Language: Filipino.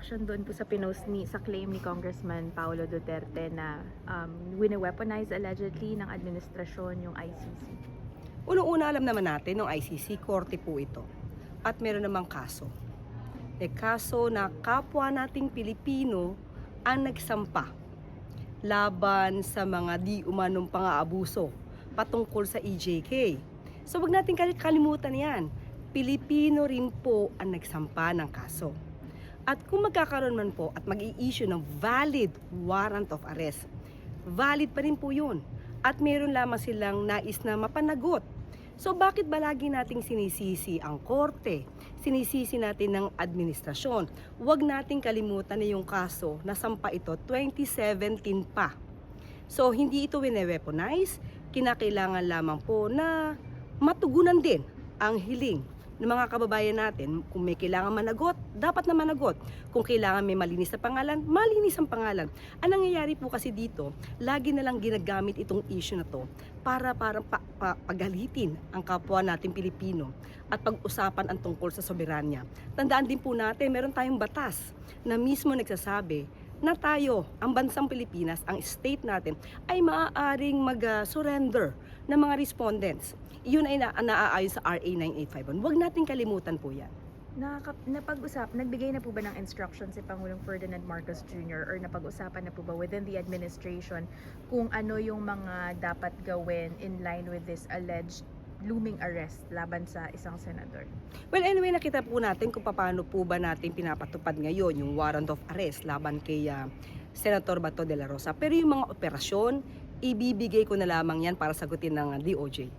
reaction doon po sa sa claim ni Congressman Paulo Duterte na wine-weaponize allegedly ng administrasyon yung ICC? Unang-una alam naman natin ng ICC, korte po ito. At meron namang kaso. Kaso na kapwa nating Pilipino ang nagsampa laban sa mga di umanong pang-aabuso patungkol sa EJK. So wag natin kalimutan yan. Pilipino rin po ang nagsampa ng kaso. At kung magkakaroon man po at mag-i-issue ng valid warrant of arrest, valid pa rin po yun. At meron lamang silang nais na mapanagot. So bakit ba lagi nating sinisisi ang korte? Sinisisi natin ng administrasyon. Huwag nating kalimutan na yung kaso na sampa ito 2017 pa. So hindi ito wine-weaponize, kinakailangan lamang po na matugunan din ang hiling ng mga kababayan natin. Kung may kailangan managot, dapat na managot. Kung kailangan may malinis na pangalan, malinis ang pangalan. Ang nangyayari po kasi dito, lagi na lang ginagamit itong issue na to para pagalitin ang kapwa natin Pilipino at pag-usapan ang tungkol sa soberanya. Tandaan din po natin, meron tayong batas na mismo nagsasabi na tayo, ang bansang Pilipinas, ang state natin, ay maaaring mag-surrender ng mga respondents. Iyon ay naaayon sa RA 9851. Huwag natin kalimutan po yan. Nagbigay na po ba ng instruction si Pangulong Ferdinand Marcos Jr. or napag-usapan na po ba within the administration kung ano yung mga dapat gawin in line with this alleged looming arrest laban sa isang senador? Well, anyway, nakita po natin kung paano po ba natin pinapatupad ngayon yung warrant of arrest laban kay Senator Bato de la Rosa. Pero yung mga operasyon, ibibigay ko na lamang yan para sagutin ng DOJ.